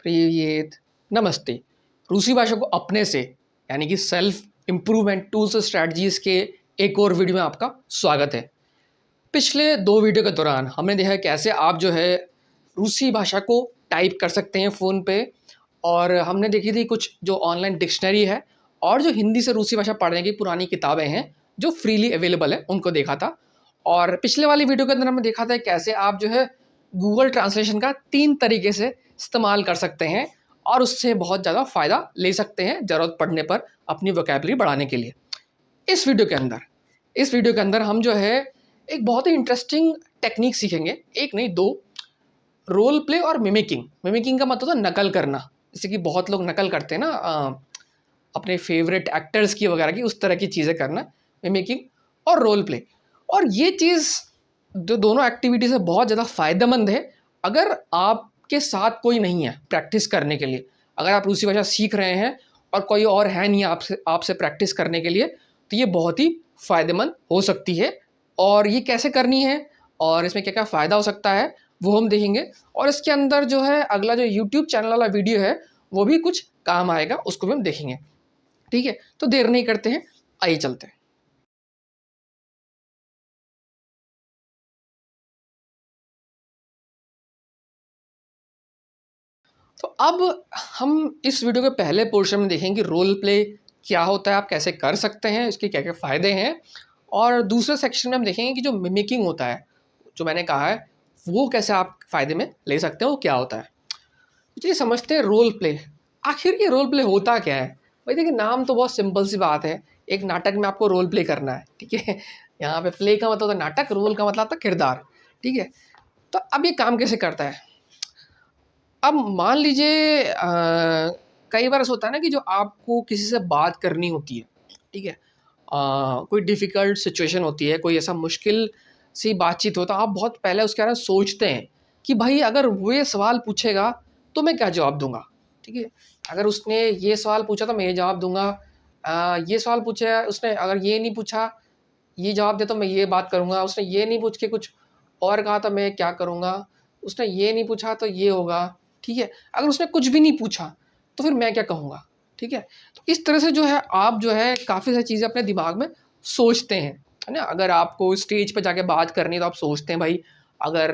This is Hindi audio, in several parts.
प्रियत नमस्ते। रूसी भाषा को अपने से यानी कि सेल्फ इम्प्रूवमेंट टूल्स और स्ट्रैटेजीज़ के एक और वीडियो में आपका स्वागत है। पिछले 2 वीडियो के दौरान हमने देखा कैसे आप जो है रूसी भाषा को टाइप कर सकते हैं फ़ोन पे, और हमने देखी थी कुछ जो ऑनलाइन डिक्शनरी है और जो हिंदी से रूसी भाषा पढ़ने की पुरानी किताबें हैं जो फ्रीली अवेलेबल है उनको देखा था। और पिछले वाली वीडियो के अंदर हमने देखा था कैसे आप जो है गूगल ट्रांसलेशन का 3 तरीके से इस्तेमाल कर सकते हैं और उससे बहुत ज़्यादा फ़ायदा ले सकते हैं ज़रूरत पड़ने पर अपनी वोकैबुलरी बढ़ाने के लिए। इस वीडियो के अंदर हम जो है एक बहुत ही इंटरेस्टिंग टेक्निक सीखेंगे, एक नहीं 2, रोल प्ले और मिमिकिंग। मिमिकिंग का मतलब होता है नकल करना, जैसे कि बहुत लोग नकल करते हैं ना अपने फेवरेट एक्टर्स की वगैरह की, उस तरह की चीज़ें करना, मिमिकिंग और रोल प्ले। और ये चीज़ जो दोनों एक्टिविटीज़ है बहुत ज़्यादा फ़ायदेमंद है अगर आपके साथ कोई नहीं है प्रैक्टिस करने के लिए। अगर आप रूसी भाषा सीख रहे हैं और कोई और है नहीं आपसे प्रैक्टिस करने के लिए, तो ये बहुत ही फ़ायदेमंद हो सकती है। और ये कैसे करनी है और इसमें क्या क्या फ़ायदा हो सकता है वो हम देखेंगे। और इसके अंदर जो है अगला जो यूट्यूब चैनल वाला वीडियो है वो भी कुछ काम आएगा, उसको भी हम देखेंगे। ठीक है, तो देर नहीं करते हैं, आइए चलते हैं। तो अब हम इस वीडियो के पहले पोर्शन में देखेंगे कि रोल प्ले क्या होता है, आप कैसे कर सकते हैं, इसके क्या क्या फ़ायदे हैं। और दूसरे सेक्शन में हम देखेंगे कि जो मिमिकिंग होता है, जो मैंने कहा है, वो कैसे आप फ़ायदे में ले सकते हैं, वो क्या होता है। तो चलिए समझते हैं रोल प्ले। आखिर ये रोल प्ले होता क्या है। भाई देखिए, नाम तो बहुत सिंपल सी बात है, एक नाटक में आपको रोल प्ले करना है। ठीक है, यहाँ पे प्ले का मतलब होता है नाटक, रोल का मतलब होता है किरदार। ठीक है, तो अब ये काम कैसे करता है। अब मान लीजिए कई बार ऐसा होता है ना कि जो आपको किसी से बात करनी होती है, ठीक है, कोई डिफ़िकल्ट सिचुएशन होती है, कोई ऐसा मुश्किल सी बातचीत हो, तो आप बहुत पहले उसके बारे में सोचते हैं कि भाई अगर वो ये सवाल पूछेगा तो मैं क्या जवाब दूँगा। ठीक है, अगर उसने ये सवाल पूछा तो मैं ये जवाब दूँगा। ये सवाल पूछा उसने, अगर ये नहीं पूछा, ये जवाब दे तो मैं ये बात करूँगा। उसने ये नहीं पूछ के कुछ और कहा तो मैं क्या करूँगा। उसने ये नहीं पूछा तो ये होगा। ठीक है, अगर उसने कुछ भी नहीं पूछा तो फिर मैं क्या कहूँगा। ठीक है, तो इस तरह से जो है आप जो है काफ़ी सारी चीज़ें अपने दिमाग में सोचते हैं, है ना। अगर आपको स्टेज पे जाके बात करनी है तो आप सोचते हैं भाई अगर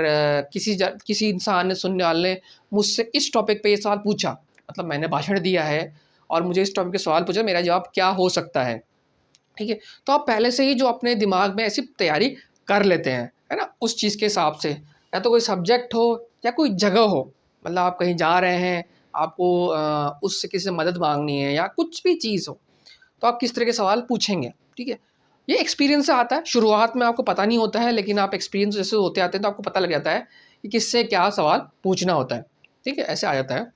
किसी इंसान ने, सुनने वाले ने मुझसे इस टॉपिक पे ये सवाल पूछा, मतलब मैंने भाषण दिया है और मुझे इस टॉपिक पे सवाल पूछा, मेरा जवाब क्या हो सकता है। ठीक है, तो आप पहले से ही जो अपने दिमाग में ऐसी तैयारी कर लेते हैं, है ना, उस चीज़ के हिसाब से। या तो कोई सब्जेक्ट हो या कोई जगह हो, मतलब आप कहीं जा रहे हैं, आपको उससे किसी से मदद मांगनी है या कुछ भी चीज़ हो, तो आप किस तरह के सवाल पूछेंगे। ठीक है, ये एक्सपीरियंस से आता है। शुरुआत में आपको पता नहीं होता है, लेकिन आप एक्सपीरियंस जैसे होते आते हैं तो आपको पता लग जाता है कि किससे क्या सवाल पूछना होता है। ठीक है, ऐसे आ जाता है।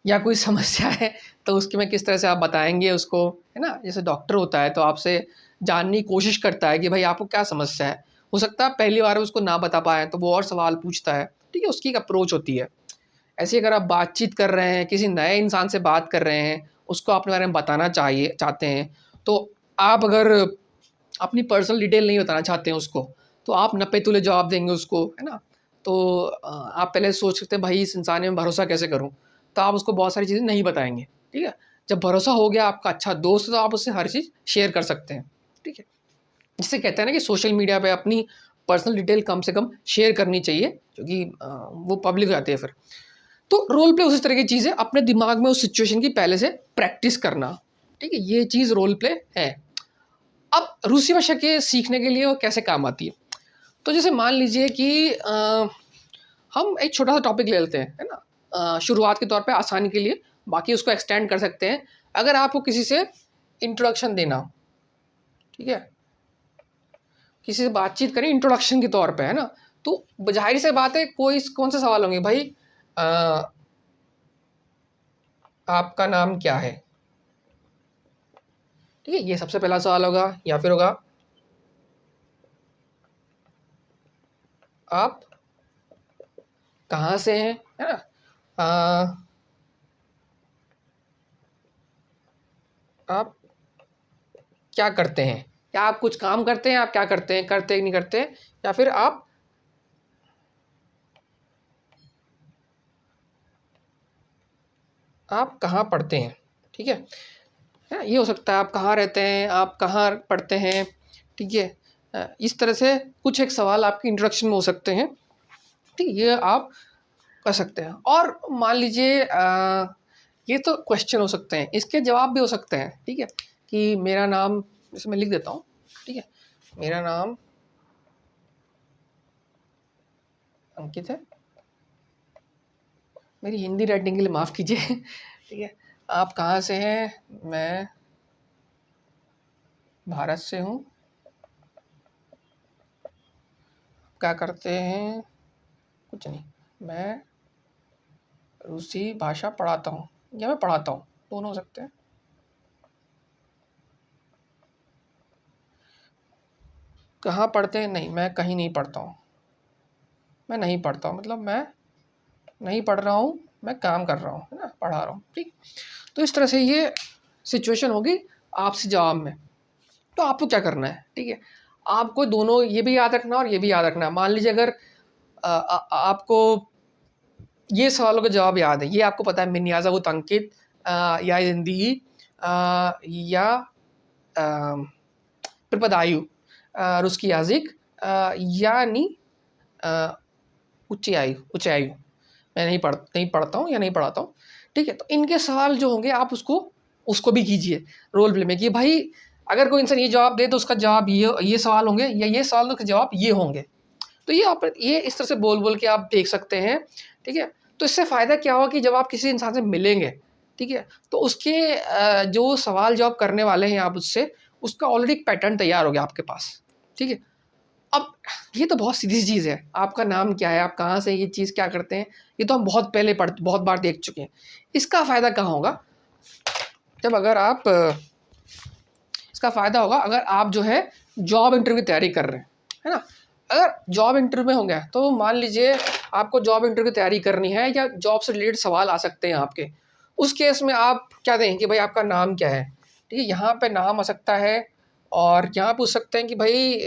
या कोई समस्या है तो उसके में किस तरह से आप बताएँगे उसको, है ना? जैसे डॉक्टर होता है तो आपसे जानने की कोशिश करता है कि भाई आपको क्या समस्या है। हो सकता है आप पहली बार में उसको ना बता पाएँ तो वो और सवाल पूछता है। ठीक है, उसकी एक अप्रोच होती है। ऐसे ही अगर आप बातचीत कर रहे हैं, किसी नए इंसान से बात कर रहे हैं, उसको अपने बारे में बताना चाहते हैं, तो आप अगर अपनी पर्सनल डिटेल नहीं बताना चाहते हैं उसको, तो आप नप्पे-तुले जवाब देंगे उसको, है ना? तो आप पहले सोच सकते हैं भाई इस इंसान में भरोसा कैसे करूँ? तो आप उसको बहुत सारी चीज़ें नहीं बताएँगे, ठीक है? जब भरोसा हो गया, आपका अच्छा दोस्त है, तो आप उससे हर चीज़ शेयर कर सकते हैं, ठीक है? जिसे कहते हैं ना कि सोशल मीडिया पे अपनी पर्सनल डिटेल कम से कम शेयर करनी चाहिए, क्योंकि वो पब्लिक हो जाती है फिर। तो रोल प्ले उसी तरह की चीज़ है, अपने दिमाग में उस सिचुएशन की पहले से प्रैक्टिस करना, ठीक है? ये चीज़ रोल प्ले है। अब रूसी भाषा के सीखने के लिए वो कैसे काम आती है? तो जैसे मान लीजिए कि हम एक छोटा-सा टॉपिक ले लेते हैं, है ना? शुरुआत के तौर पे आसानी के लिए, बाकी उसको एक्सटेंड कर सकते हैं। अगर आपको किसी से इंट्रोडक्शन देना हो, ठीक है? किसी से बातचीत करें इंट्रोडक्शन के तौर पे, है ना? तो ज़ाहिर-सी बात है कोई कौन से सवाल होंगे भाई, अ, आपका नाम क्या है? ठीक है? ये सबसे पहला सवाल होगा, या फिर होगा आप कहाँ से हैं? है ना? अ, आप क्या करते हैं? क्या आप कुछ काम करते हैं? आप क्या करते हैं? करते नहीं करते? या फिर आप आप कहाँ पढ़ते हैं, ठीक है ये हो सकता है आप कहाँ रहते हैं, आप कहाँ पढ़ते हैं, ठीक है इस तरह से कुछ एक सवाल आपके इंट्रोडक्शन में हो सकते हैं, ठीक है ये आप कर सकते हैं। और मान लीजिए ये तो क्वेश्चन हो सकते हैं, इसके जवाब भी हो सकते हैं, ठीक है कि मेरा नाम, जैसे मैं लिख देता हूँ, ठीक है मेरा नाम अंकित है, मेरी हिंदी राइटिंग के लिए माफ़ कीजिए ठीक है आप कहाँ से हैं, मैं भारत से हूँ, क्या करते हैं, कुछ नहीं, मैं रूसी भाषा पढ़ाता हूँ या मैं पढ़ाता हूँ, दोनों हो सकते हैं। कहाँ पढ़ते हैं, नहीं मैं कहीं नहीं पढ़ता हूँ, मैं नहीं पढ़ता हूँ मतलब मैं नहीं पढ़ रहा हूँ, मैं काम कर रहा हूँ, है ना, पढ़ा रहा हूँ, ठीक। तो इस तरह से ये सिचुएशन होगी आपसे जवाब में। तो आपको क्या करना है, ठीक है आपको दोनों ये भी याद रखना और ये भी याद रखना है। मान लीजिए अगर आपको ये सवालों का जवाब याद है, ये आपको पता है मिन याज़ावुत अंकित या जिंदगी या प्रपदायु रुस्की याजिक यानी उच्च आयु मैं नहीं पढ़ता हूँ या नहीं पढ़ाता हूँ, ठीक है। तो इनके सवाल जो होंगे आप उसको भी कीजिए रोल प्ले में कि भाई अगर कोई इंसान ये जवाब दे तो उसका जवाब ये सवाल होंगे या ये सवाल के जवाब ये होंगे। तो ये आप ये इस तरह से बोल बोल के आप देख सकते हैं, ठीक है। तो इससे फ़ायदा क्या होगा कि जब आप किसी इंसान से मिलेंगे, ठीक है, तो उसके जो सवाल जवाब करने वाले हैं आप उससे, उसका ऑलरेडी एक पैटर्न तैयार हो गया आपके पास, ठीक है। अब ये तो बहुत सीधी सी चीज़ है, आपका नाम क्या है, आप कहाँ से, ये चीज़ क्या करते हैं, ये तो हम बहुत बार देख चुके हैं। इसका फ़ायदा कहाँ होगा, जब अगर आप इसका फ़ायदा होगा अगर आप जो है जॉब इंटरव्यू की तैयारी कर रहे हैं, है ना। अगर जॉब इंटरव्यू में हो गया तो मान लीजिए आपको जॉब इंटरव्यू की तैयारी करनी है या जॉब से रिलेटेड सवाल आ सकते हैं आपके, उस केस में आप क्या देंगे कि भाई आपका नाम क्या है, ठीक है यहाँ पे नाम आ सकता है और यहाँ पूछ सकते हैं कि भाई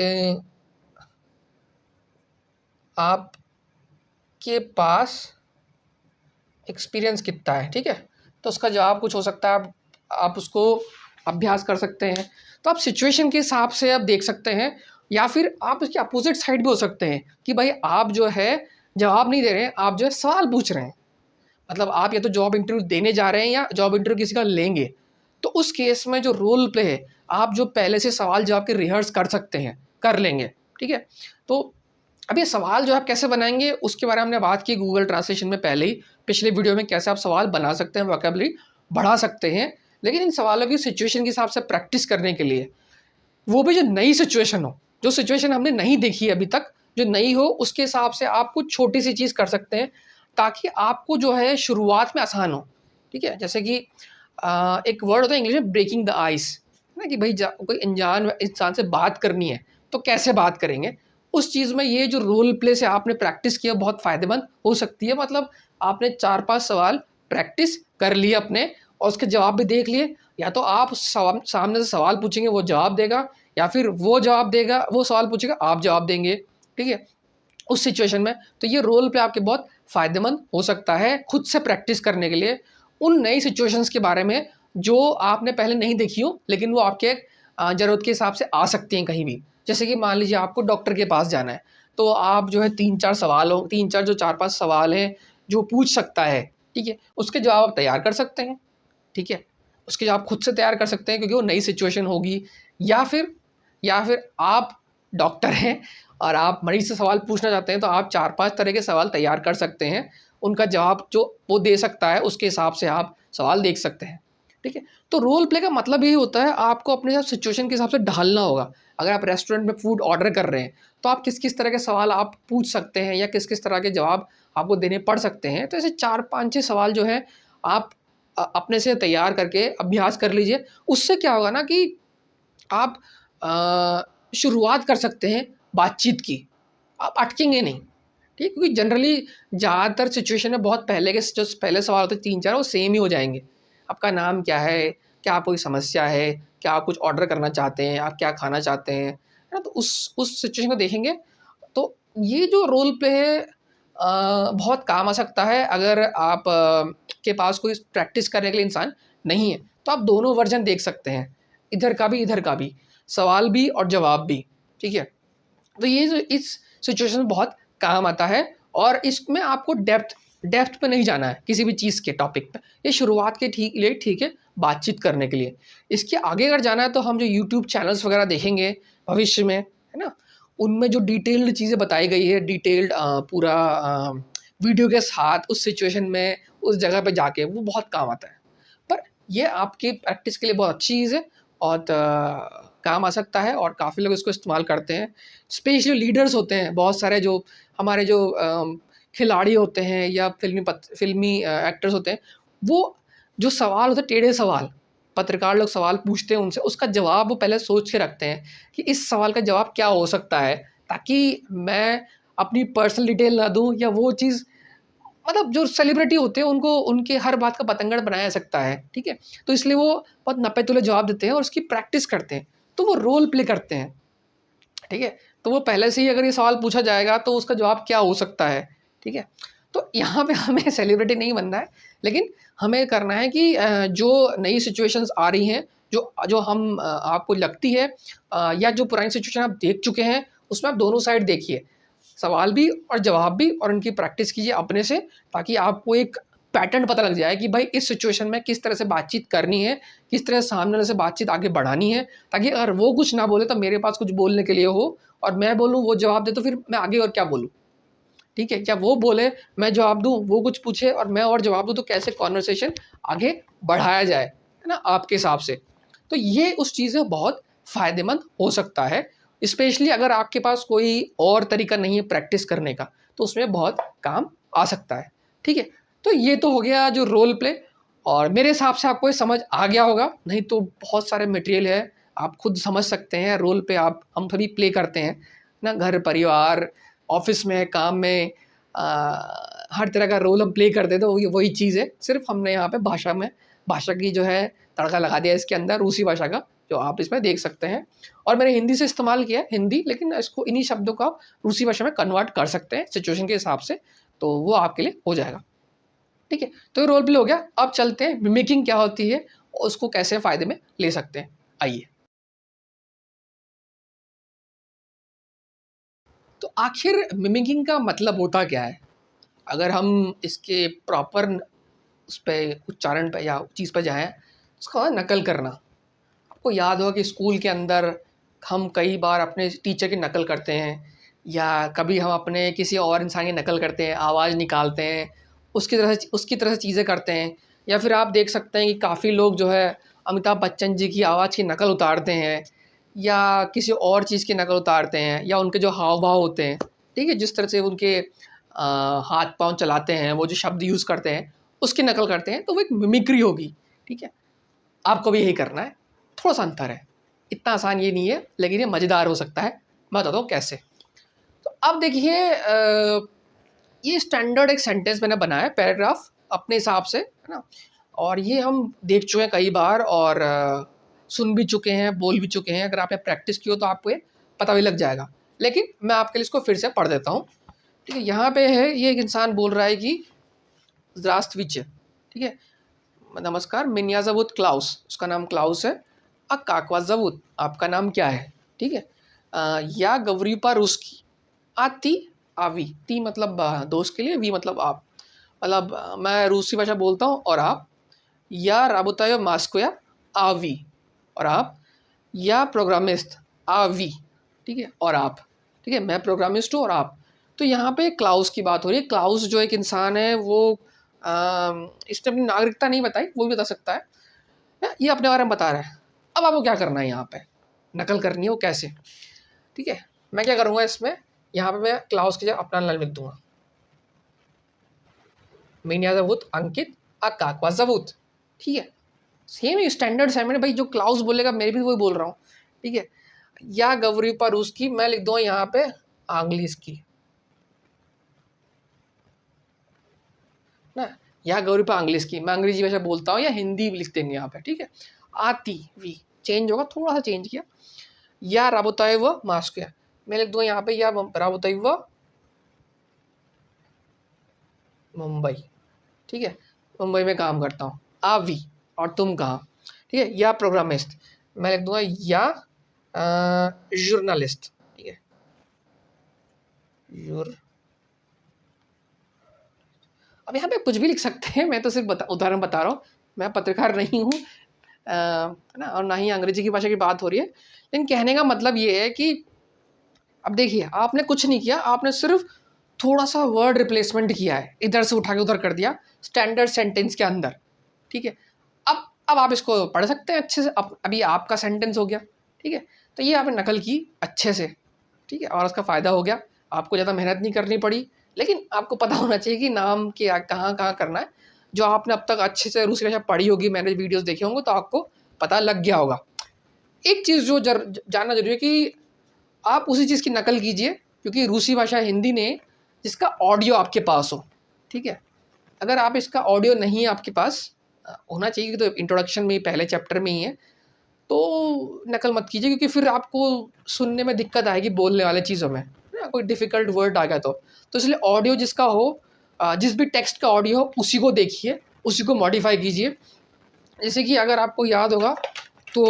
आपके पास एक्सपीरियंस कितना है, ठीक है। तो उसका जवाब कुछ हो सकता है, आप उसको अभ्यास कर सकते हैं। तो आप सिचुएशन के हिसाब से आप देख सकते हैं या फिर आप इसके अपोजिट साइड भी हो सकते हैं कि भाई आप जो है जवाब नहीं दे रहे हैं, आप जो है सवाल पूछ रहे हैं। मतलब आप या तो जॉब इंटरव्यू देने जा रहे हैं या जॉब इंटरव्यू किसी का लेंगे, तो उस केस में जो रोल प्ले है आप जो पहले से सवाल जवाब के रिहर्स कर सकते हैं, कर लेंगे, ठीक है। तो अब ये सवाल जो आप कैसे बनाएंगे उसके बारे में हमने बात की गूगल ट्रांसलेशन में पहले ही, पिछले वीडियो में, कैसे आप सवाल बना सकते हैं, वोकैबुलरी बढ़ा सकते हैं। लेकिन इन सवालों की सिचुएशन के हिसाब से प्रैक्टिस करने के लिए, वो भी जो नई सिचुएशन हो, जो सिचुएशन हमने नहीं देखी अभी तक, जो नई हो, उसके हिसाब से आप कुछ छोटी सी चीज़ कर सकते हैं ताकि आपको जो है शुरुआत में आसान हो, ठीक है। जैसे कि एक वर्ड होता है इंग्लिश में ब्रेकिंग द आइस, ना कि भाई कोई अनजान इंसान से बात करनी है तो कैसे बात करेंगे, उस चीज़ में ये जो रोल प्ले से आपने प्रैक्टिस किया बहुत फ़ायदेमंद हो सकती है। मतलब आपने 4-5 सवाल प्रैक्टिस कर लिए अपने और उसके जवाब भी देख लिए, या तो आप सामने से सवाल पूछेंगे वो जवाब देगा, या फिर वो जवाब देगा, वो सवाल पूछेगा आप जवाब देंगे, ठीक है, उस सिचुएशन में। तो ये रोल प्ले आपके बहुत फ़ायदेमंद हो सकता है खुद से प्रैक्टिस करने के लिए उन नई सिचुएशंस के बारे में जो आपने पहले नहीं देखी हो, लेकिन वो आपके ज़रूरत के हिसाब से आ सकती हैं कहीं भी। जैसे कि मान लीजिए आपको डॉक्टर के पास जाना है, तो आप जो है 3-4 जो 4-5 सवाल हैं जो पूछ सकता है, ठीक है, उसके जवाब आप तैयार कर सकते हैं, ठीक है। उसके जवाब खुद से तैयार कर सकते हैं क्योंकि वो नई सिचुएशन होगी। या फिर आप डॉक्टर हैं और आप मरीज़ से सवाल पूछना चाहते हैं, तो आप 4-5 तरह के सवाल तैयार कर सकते हैं। उनका जवाब जो वो दे सकता है उसके हिसाब से आप सवाल देख सकते हैं, ठीक है। तो रोल प्ले का मतलब यही होता है आपको अपने साथ सिचुएशन के हिसाब से ढालना होगा। अगर आप रेस्टोरेंट में फूड ऑर्डर कर रहे हैं तो आप किस-किस तरह के सवाल आप पूछ सकते हैं या किस-किस तरह के जवाब आपको देने पड़ सकते हैं। तो ऐसे 4-5-6 सवाल जो हैं आप अपने से तैयार करके अभ्यास कर लीजिए। उससे क्या होगा ना कि आप शुरुआत कर सकते हैं बातचीत की, आप अटकेंगे नहीं, ठीक। क्योंकि जनरली ज़्यादातर सिचुएशन में बहुत पहले के जो पहले सवाल होते हैं 3-4 वो सेम ही हो जाएंगे। आपका नाम क्या है, क्या आपको कोई समस्या है, क्या आप कुछ ऑर्डर करना चाहते हैं, आप क्या खाना चाहते हैं, है ना। तो उस सिचुएशन को देखेंगे। तो ये जो रोल प्ले है बहुत काम आ सकता है अगर आप आपके पास कोई प्रैक्टिस करने के लिए इंसान नहीं है, तो आप दोनों वर्जन देख सकते हैं, इधर का भी इधर का भी, सवाल भी और जवाब भी, ठीक है। तो ये जो इस सिचुएशन में बहुत काम आता है, और इसमें आपको डेप्थ पे नहीं जाना है किसी भी चीज़ के टॉपिक पे। ये शुरुआत के लिए ठीक है, बातचीत करने के लिए। इसके आगे अगर जाना है तो हम जो यूट्यूब चैनल्स वगैरह देखेंगे भविष्य में, है ना, उनमें जो डिटेल्ड चीज़ें बताई गई है, डिटेल्ड पूरा वीडियो के साथ उस सिचुएशन में उस जगह पे जाके, वो बहुत काम आता है। पर ये आपकी प्रैक्टिस के लिए बहुत अच्छी चीज़ है और काम आ सकता है, और काफ़ी लोग इसको इस्तेमाल करते हैं। स्पेशली लीडर्स होते हैं बहुत सारे, जो हमारे जो खिलाड़ी होते हैं या फिल्मी एक्टर्स होते हैं, वो जो सवाल होते हैं, टेढ़े सवाल, पत्रकार लोग सवाल पूछते हैं उनसे, उसका जवाब वो पहले सोच के रखते हैं कि इस सवाल का जवाब क्या हो सकता है, ताकि मैं अपनी पर्सनल डिटेल ना दूँ, या वो चीज़, मतलब जो सेलिब्रिटी होते हैं उनको उनके हर बात का बतंगड़ बनाया जा सकता है, ठीक है। तो इसलिए वो बहुत नपे-तुले जवाब देते हैं और उसकी प्रैक्टिस करते हैं, तो वो रोल प्ले करते हैं, ठीक है। तो वो पहले से ही अगर ये सवाल पूछा जाएगा तो उसका जवाब क्या हो सकता है, ठीक है। तो यहाँ पे हमें सेलिब्रिटी नहीं बनना है, लेकिन हमें करना है कि जो नई सिचुएशंस आ रही हैं, जो जो हम आपको लगती है, या जो पुरानी सिचुएशन आप देख चुके हैं, उसमें आप दोनों साइड देखिए, सवाल भी और जवाब भी, और उनकी प्रैक्टिस कीजिए अपने से, ताकि आपको एक पैटर्न पता लग जाए कि भाई इस सिचुएशन में किस तरह से बातचीत करनी है, किस तरह से सामने वाले से बातचीत आगे बढ़ानी है, ताकि अगर वो कुछ ना बोले तो मेरे पास कुछ बोलने के लिए हो, और मैं बोलूँ वो जवाब दे, तो फिर मैं आगे और क्या बोलूँ, ठीक है। क्या वो बोले, मैं जवाब दूँ, वो कुछ पूछे और मैं और जवाब दूँ, तो कैसे कॉन्वर्सेशन आगे बढ़ाया जाए, है ना, आपके हिसाब से। तो ये उस चीज़ में बहुत फ़ायदेमंद हो सकता है, स्पेशली अगर आपके पास कोई और तरीका नहीं है प्रैक्टिस करने का, तो उसमें बहुत काम आ सकता है, ठीक है। तो ये तो हो गया जो रोल प्ले, और मेरे हिसाब से आपको ये समझ आ गया होगा, नहीं तो बहुत सारे मटेरियल है, आप खुद समझ सकते हैं। रोल पे हम सभी प्ले करते हैं ना, घर परिवार ऑफिस में, काम में, हर तरह का रोल हम प्ले करते हैं। तो वही चीज़ है, सिर्फ हमने यहाँ पे भाषा की जो है तड़का लगा दिया इसके अंदर, रूसी भाषा का, जो आप इसमें देख सकते हैं। और मैंने हिंदी से इस्तेमाल किया है, हिंदी, लेकिन इसको इन्हीं शब्दों को आप रूसी भाषा में कन्वर्ट कर सकते हैं सिचुएशन के हिसाब से, तो वो आपके लिए हो जाएगा, ठीक है। तो ये रोल प्ले हो गया। अब चलते हैं मिमिकिंग क्या होती है और उसको कैसे फ़ायदे में ले सकते हैं, आइए। तो आखिर मिमिकिंग का मतलब होता क्या है? अगर हम इसके प्रॉपर उस पे उच्चारण पे या चीज़ पे जाएँ, उसका है नकल करना। आपको याद होगा कि स्कूल के अंदर हम कई बार अपने टीचर की नकल करते हैं, या कभी हम अपने किसी और इंसान की नकल करते हैं, आवाज़ निकालते हैं, उसकी तरह से चीज़ें करते हैं। या फिर आप देख सकते हैं कि काफ़ी लोग जो है अमिताभ बच्चन जी की आवाज़ की नकल उतारते हैं, या किसी और चीज़ की नकल उतारते हैं, या उनके जो हाव-भाव होते हैं, ठीक है? जिस तरह से उनके हाथ-पाँव चलाते हैं, वो जो शब्द यूज़ करते हैं, उसकी नकल करते हैं, तो वो एक मिमिक्री होगी, ठीक है? आपको भी यही करना है, थोड़ा-सा अंतर है, इतना आसान ये नहीं है, लेकिन ये मज़ेदार हो सकता है। मैं बताता हूँ कैसे। तो अब देखिए, ये स्टैंडर्ड एक सेंटेंस मैंने बनाया है, पैराग्राफ अपने हिसाब से, है ना? और ये हम देख चुके हैं कई बार, और सुन भी चुके हैं, बोल भी चुके हैं। अगर आपने प्रैक्टिस की हो तो आपको ये पता भी लग जाएगा। लेकिन मैं आपके लिए इसको फिर से पढ़ देता हूँ, ठीक है? यहाँ पे है, ये एक इंसान बोल रहा है कि ज़्रास्तविचे, ठीक है? नमस्कार, मिन्या ज़वुत क्लाउस, उसका नाम क्लाउस है। काकवा ज़वुत, आपका नाम क्या है? ठीक है? या गवरीपा रूस्की, आती आवी, ती मतलब दोस्त के लिए, वी मतलब आप, मतलब मैं रूसी भाषा बोलता हूँ और आप। या राबुतायो मास्कोया, आवी, और आप। या प्रोग्रामिस्ट, आवी, ठीक है, और आप, ठीक है, मैं प्रोग्रामिस्ट हूँ और आप। तो यहाँ पे क्लाउस की बात हो रही है। क्लाउस जो एक इंसान है, वो इसने अपनी नागरिकता नहीं बताई, वो भी बता सकता है, ये अपने बारे में बता रहा है। अब आपको क्या करना है, यहाँ पे नकल करनी है, वो कैसे, ठीक है। मैं क्या करूँगा इसमें, यहाँ पे मैं क्लाउस की जगह अपना नाम लिख दूंगा, मिन्या ज़वुत अंकित काकवा ज़वुत, ठीक है। सेम ही स्टैंडर्ड है, मैंने भाई जो क्लाउस बोलेगा मैं भी वही बोल रहा हूँ, ठीक है। या गवरीपा रूस की, मैं लिख दूंगा यहाँ पे आंग्लिस की ना, या गौरीपा आंग्लिस की, मैं अंग्रेजी भाषा बोलता हूँ, या हिंदी लिख देंगे यहाँ पे, ठीक है। आती वी चेंज होगा, थोड़ा सा चेंज किया। या राबोताए व मास्क, मैं लिख दूंगा यहाँ पे या राबोताए व मुंबई, ठीक है। मुंबई में काम करता हूँ। आवी, और तुम कहाँ? ठीक है, या प्रोग्रामिस्ट, मैं लिख दूंगा या जर्नलिस्ट। ठीक है, अब यहाँ पे कुछ भी लिख सकते हैं, मैं तो सिर्फ उदाहरण बता रहा हूँ, मैं पत्रकार नहीं हूँ, है ना, और ना ही अंग्रेजी की भाषा की बात हो रही है। लेकिन कहने का मतलब ये है कि अब देखिए, आपने कुछ नहीं किया, आपने सिर्फ थोड़ा सा वर्ड रिप्लेसमेंट किया है, इधर से उठा के उधर कर दिया स्टैंडर्ड सेंटेंस के अंदर। ठीक है, अब आप इसको पढ़ सकते हैं अच्छे से। अभी आपका सेंटेंस हो गया। ठीक है, तो ये आपने नकल की अच्छे से। ठीक है, और उसका फ़ायदा हो गया, आपको ज़्यादा मेहनत नहीं करनी पड़ी। लेकिन आपको पता होना चाहिए कि नाम क्या कहाँ कहाँ करना है। जो आपने अब तक अच्छे से रूसी भाषा पढ़ी होगी, मैंने वीडियोस देखे होंगे, तो आपको पता लग गया होगा। एक चीज़ जो जानना जरूरी है कि आप उसी चीज़ की नकल कीजिए, क्योंकि रूसी भाषा हिंदी ने जिसका ऑडियो आपके पास हो। ठीक है, अगर आप इसका ऑडियो नहीं है आपके पास, होना चाहिए, तो इंट्रोडक्शन में पहले चैप्टर में ही है, तो नकल मत कीजिए, क्योंकि फिर आपको सुनने में दिक्कत आएगी बोलने वाले चीज़ों में, है ना, कोई डिफ़िकल्ट वर्ड आ गया तो इसलिए ऑडियो जिसका हो, जिस भी टेक्स्ट का ऑडियो हो उसी को देखिए, उसी को मॉडिफाई कीजिए। जैसे कि अगर आपको याद होगा तो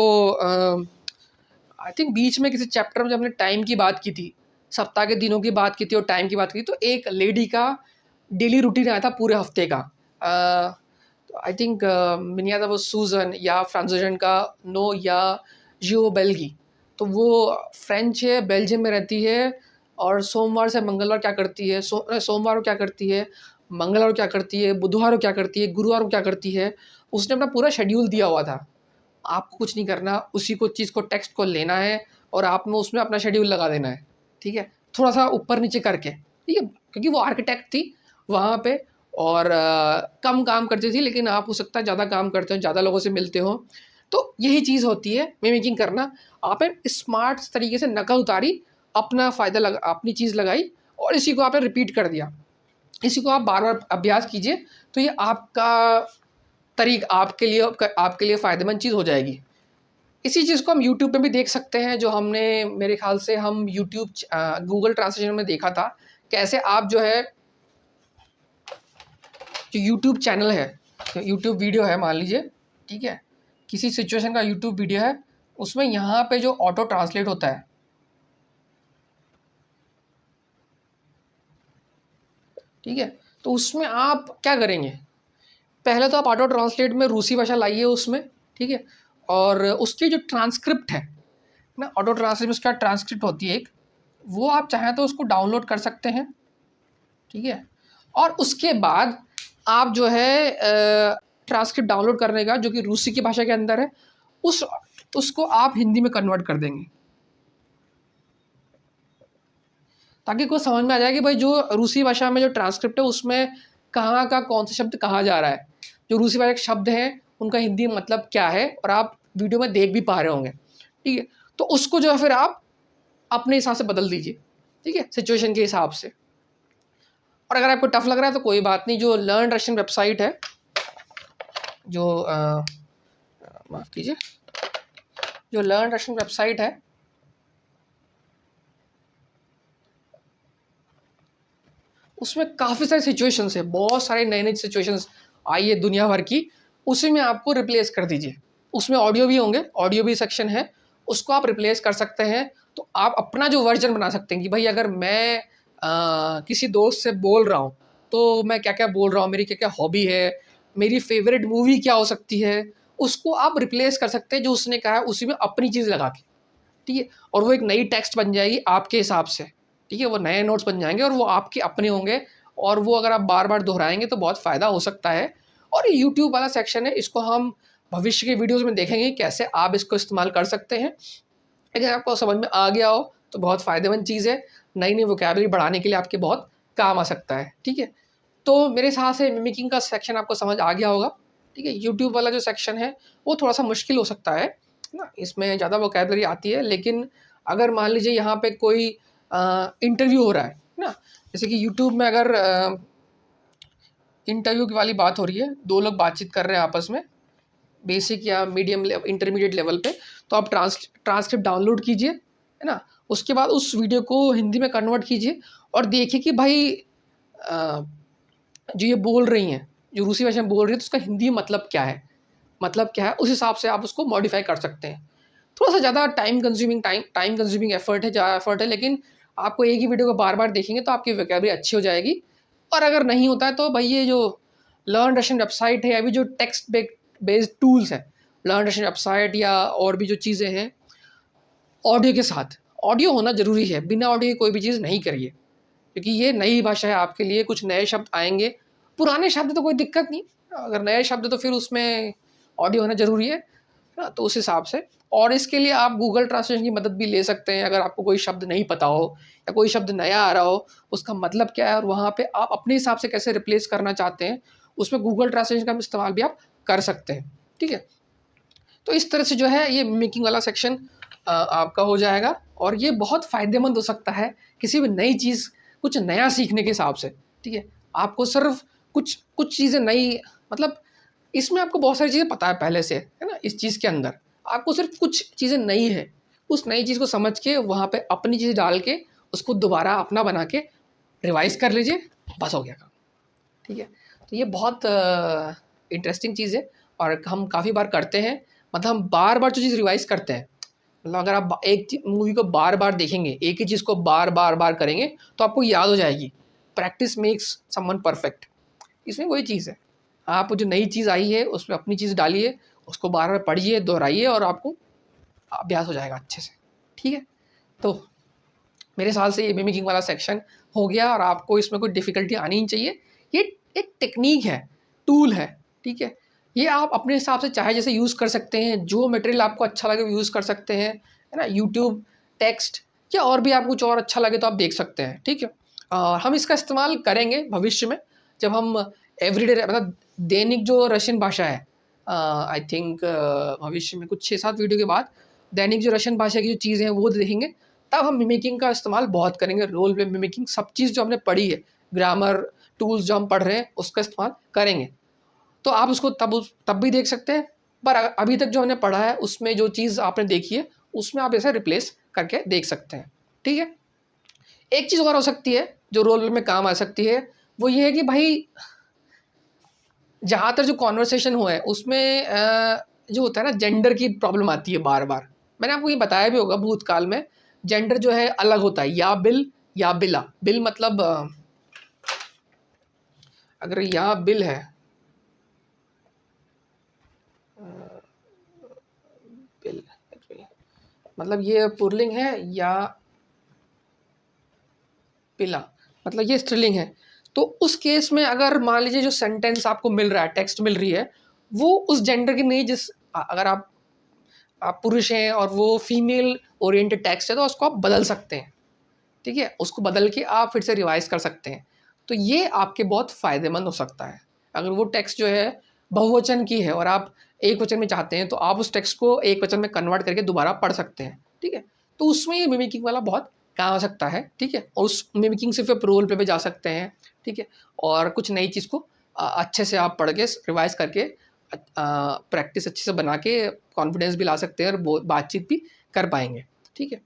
आई थिंक बीच में किसी चैप्टर में जब हमने टाइम की बात की थी, सप्ताह के दिनों की बात की थी और टाइम की बात की थी, तो एक लेडी का डेली रूटीन आया था पूरे हफ्ते का। आई थिंक मैंने याद था वो सूजन या फ्रांसोजन का नो या जियो बेल्गी। तो वो फ्रेंच है, बेल्जियम में रहती है, और सोमवार से मंगलवार क्या करती है, सोमवार को क्या करती है, मंगलवार को क्या करती है, बुधवार को क्या करती है, गुरुवार को क्या करती है। उसने अपना पूरा शेड्यूल दिया हुआ था। आपको कुछ नहीं करना, उसी को चीज़ को टेक्स्ट को लेना है और आपने उसमें अपना शेड्यूल लगा देना है। ठीक है, थोड़ा सा ऊपर नीचे करके। ठीक है, क्योंकि वो आर्किटेक्ट थी वहाँ पे, और कम काम करती थी, लेकिन आप हो सकता है ज़्यादा काम करते हो, ज़्यादा लोगों से मिलते हो। तो यही चीज़ होती है मिमिकिंग करना। आपने स्मार्ट तरीके से नकल उतारी, अपना फ़ायदा लगा, अपनी चीज़ लगाई, और इसी को आपने रिपीट कर दिया। इसी को आप बार बार अभ्यास कीजिए, तो ये आपका आपके लिए फ़ायदेमंद चीज़ हो जाएगी। इसी चीज़ को हम यूट्यूब पे भी देख सकते हैं, जो हमने मेरे ख़्याल से हम गूगल ट्रांसलेशन में देखा था, कैसे आप जो है, जो यूट्यूब चैनल है, यूट्यूब वीडियो है मान लीजिए, ठीक है, किसी सिचुएशन का यूट्यूब वीडियो है, उसमें यहाँ पे जो ऑटो ट्रांसलेट होता है, ठीक है, तो उसमें आप क्या करेंगे, पहले तो आप ऑटो ट्रांसलेट में रूसी भाषा लाइए उसमें। ठीक है, और उसकी जो ट्रांसक्रिप्ट है ना, ऑटो ट्रांसलेट में उसका ट्रांसक्रिप्ट होती है एक, वो आप चाहें तो उसको डाउनलोड कर सकते हैं। ठीक है, और उसके बाद आप जो है ट्रांसक्रिप्ट डाउनलोड करने का, जो कि रूसी की भाषा के अंदर है, उसको आप हिंदी में कन्वर्ट कर देंगे, ताकि कोई समझ में आ जाए कि भाई जो रूसी भाषा में जो ट्रांसक्रिप्ट है उसमें कहाँ का कौन सा शब्द कहाँ जा रहा है, जो रूसी भाषा के शब्द हैं उनका हिंदी में मतलब क्या है, और आप वीडियो में देख भी पा रहे होंगे। ठीक है, तो उसको जो है फिर आप अपने हिसाब से बदल दीजिए। ठीक है, सिचुएशन के हिसाब से। और अगर आपको टफ लग रहा है तो कोई बात नहीं, जो लर्न रशियन वेबसाइट है, जो माफ़ कीजिए, जो लर्न रशियन वेबसाइट है, उसमें काफ़ी सारे सिचुएशंस है, बहुत सारे नए नए सिचुएशंस आई है दुनिया भर की, उसी में आपको रिप्लेस कर दीजिए। उसमें ऑडियो भी होंगे, ऑडियो भी सेक्शन है, उसको आप रिप्लेस कर सकते हैं। तो आप अपना जो वर्जन बना सकते हैं कि भाई अगर मैं किसी दोस्त से बोल रहा हूँ तो मैं क्या क्या बोल रहा हूँ, मेरी क्या क्या हॉबी है, मेरी फेवरेट मूवी क्या हो सकती है, उसको आप रिप्लेस कर सकते हैं जो उसने कहा है, उसी में अपनी चीज़ लगा के। ठीक है, और वो एक नई टेक्स्ट बन जाएगी आपके हिसाब से। ठीक है, वो नए नोट्स बन जाएंगे और वो आपके अपने होंगे, और वो अगर आप बार बार दोहराएंगे तो बहुत फ़ायदा हो सकता है। और ये यूट्यूब वाला सेक्शन है, इसको हम भविष्य के वीडियोज़ में देखेंगे कैसे आप इसको इस्तेमाल कर सकते हैं। अगर आपको समझ में आ गया हो तो बहुत फ़ायदेमंद चीज़ है, नई नई वोकैबुलरी बढ़ाने के लिए आपके बहुत काम आ सकता है। ठीक है, तो मेरे हिसाब से मिमिकिंग का सेक्शन आपको समझ आ गया होगा। ठीक है, यूट्यूब वाला जो सेक्शन है वो थोड़ा सा मुश्किल हो सकता है ना, इसमें ज़्यादा वोकैबुलरी आती है, लेकिन अगर मान लीजिए यहाँ पे कोई इंटरव्यू हो रहा है ना, जैसे कि यूट्यूब में अगर इंटरव्यू की वाली बात हो रही है, दो लोग बातचीत कर रहे हैं आपस में, बेसिक या मीडियम इंटरमीडिएट लेवल पे, तो आप ट्रांसक्रिप्ट डाउनलोड कीजिए, है ना, उसके बाद उस वीडियो को हिंदी में कन्वर्ट कीजिए और देखिए कि भाई जो ये बोल रही हैं, जो रूसी भाषा में बोल रही है तो उसका हिंदी मतलब क्या है, उस हिसाब से आप उसको मॉडिफाई कर सकते हैं। थोड़ा सा ज़्यादा टाइम कंज्यूमिंग एफर्ट है, ज़्यादा एफर्ट है, लेकिन आपको एक ही वीडियो को बार बार देखेंगे तो आपकी वोकैबुलरी अच्छी हो जाएगी। और अगर नहीं होता है तो भाई ये जो लर्न रशियन वेबसाइट है, अभी जो टेक्स्ट बेस्ड टूल्स है, लर्न रशियन वेबसाइट या और भी जो चीज़ें हैं ऑडियो के साथ, ऑडियो होना ज़रूरी है, बिना ऑडियो की कोई भी चीज़ नहीं करिए, क्योंकि ये नई भाषा है आपके लिए, कुछ नए शब्द आएंगे, पुराने शब्द तो कोई दिक्कत नहीं, अगर नए शब्द तो फिर उसमें ऑडियो होना ज़रूरी है ना, तो उस हिसाब से। और इसके लिए आप गूगल ट्रांसलेशन की मदद भी ले सकते हैं, अगर आपको कोई शब्द नहीं पता हो या कोई शब्द नया आ रहा हो, उसका मतलब क्या है और वहाँ पे आप अपने हिसाब से कैसे रिप्लेस करना चाहते हैं, उसमें गूगल ट्रांसलेशन का इस्तेमाल भी आप कर सकते हैं, ठीक है। तो इस तरह से जो है ये मेकिंग वाला सेक्शन आपका हो जाएगा, और ये बहुत फ़ायदेमंद हो सकता है किसी भी नई चीज़, कुछ नया सीखने के हिसाब से, ठीक है। आपको सिर्फ कुछ चीज़ें नई, मतलब इसमें आपको बहुत सारी चीज़ें पता है पहले से, है ना, इस चीज़ के अंदर आपको सिर्फ कुछ चीज़ें नई है, उस नई चीज़ को समझ के वहाँ पे अपनी चीज़ डाल के उसको दोबारा अपना बना के रिवाइज कर लीजिए, बस हो गया काम, ठीक है। तो ये बहुत इंटरेस्टिंग चीज़ है और हम काफ़ी बार करते हैं, मतलब हम बार बार जो चीज़ रिवाइज करते हैं, मतलब अगर आप एक मूवी को बार बार देखेंगे, एक ही चीज़ को बार बार करेंगे तो आपको याद हो जाएगी। प्रैक्टिस मेक्स समवन परफेक्ट, इसमें वही चीज़ है। आप जो नई चीज़ आई है उसमें अपनी चीज़ डालिए, उसको बार बार पढ़िए, दोहराइए और आपको अभ्यास हो जाएगा अच्छे से, ठीक है। तो मेरे ख्याल से ये मिमिकिंग वाला सेक्शन हो गया और आपको इसमें कोई डिफ़िकल्टी आनी नहीं चाहिए। ये एक टेक्नीक है, टूल है, ठीक है। ये आप अपने हिसाब से चाहे जैसे यूज़ कर सकते हैं, जो मटेरियल आपको अच्छा लगे यूज़ कर सकते हैं, है ना। यूट्यूब, टेक्स्ट या और भी आपको कुछ और अच्छा लगे तो आप देख सकते हैं, ठीक है। हम इसका इस्तेमाल करेंगे भविष्य में, जब हम एवरीडे, मतलब दैनिक जो रशियन भाषा है, आई थिंक भविष्य में कुछ 6-7 वीडियो के बाद दैनिक जो रशियन भाषा की जो चीज़ें हैं वो देखेंगे, तब हम मिमिकिंग का इस्तेमाल बहुत करेंगे। रोल प्ले, मिमिकिंग, सब चीज़ जो हमने पढ़ी है, ग्रामर टूल्स जो हम पढ़ रहे हैं उसका इस्तेमाल करेंगे। तो आप उसको तब भी देख सकते हैं, पर अभी तक जो हमने पढ़ा है उसमें जो चीज़ आपने देखी है उसमें आप ऐसे रिप्लेस करके देख सकते हैं, ठीक है। एक चीज़ और हो सकती है जो रोल प्ले में काम आ सकती है, वो ये है कि भाई ज़्यादातर जो कॉन्वर्सेशन हुआ है उसमें जो होता है ना, जेंडर की प्रॉब्लम आती है बार बार। मैंने आपको ये बताया भी होगा भूतकाल में, जेंडर जो है अलग होता है, या बिल या बिला। बिल मतलब अगर यहाँ बिल है, बिल मतलब ये पुरलिंग है, या पिला मतलब ये स्त्रीलिंग है। तो उस केस में अगर मान लीजिए जो सेंटेंस आपको मिल रहा है, टेक्स्ट मिल रही है, वो उस जेंडर की नहीं, अगर आप पुरुष हैं और वो फीमेल ओरिएंटेड टेक्स्ट है तो उसको आप बदल सकते हैं, ठीक है। उसको बदल के आप फिर से रिवाइज कर सकते हैं। तो ये आपके बहुत फ़ायदेमंद हो सकता है। अगर वो टेक्स्ट जो है बहुवचन की है और आप एक वचन में चाहते हैं तो आप उस टेक्स्ट को एक वचन में कन्वर्ट करके दोबारा पढ़ सकते हैं, ठीक है। तो उसमें ये मिमिकिंग वाला बहुत काम आ सकता है, ठीक है। और उस मिमिकिंग से फिर रोल पे भी जा सकते हैं, ठीक है। और कुछ नई चीज़ को अच्छे से आप पढ़ के रिवाइज करके प्रैक्टिस अच्छे से बना के कॉन्फिडेंस भी ला सकते हैं और बातचीत भी कर पाएंगे, ठीक है।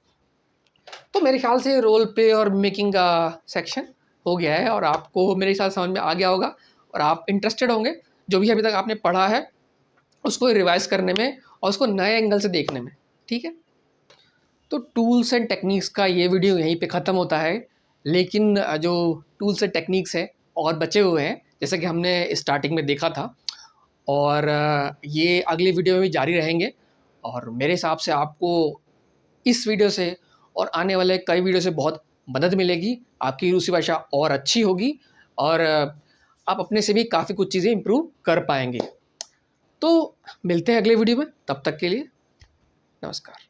तो मेरे ख्याल से रोल प्ले और मेकिंग का सेक्शन हो गया है और आपको मेरे ख्याल समझ में आ गया होगा और आप इंटरेस्टेड होंगे जो भी अभी तक आपने पढ़ा है उसको रिवाइज करने में और उसको नए एंगल से देखने में, ठीक है। तो टूल्स एंड टेक्निक्स का ये वीडियो यहीं पे ख़त्म होता है, लेकिन जो टूल्स एंड टेक्निक्स हैं और बचे हुए हैं, जैसे कि हमने स्टार्टिंग में देखा था, और ये अगले वीडियो में भी जारी रहेंगे। और मेरे हिसाब से आपको इस वीडियो से और आने वाले कई वीडियो से बहुत मदद मिलेगी, आपकी रूसी भाषा और अच्छी होगी और आप अपने से भी काफ़ी कुछ चीज़ें इम्प्रूव कर पाएंगे। तो मिलते हैं अगले वीडियो में, तब तक के लिए नमस्कार।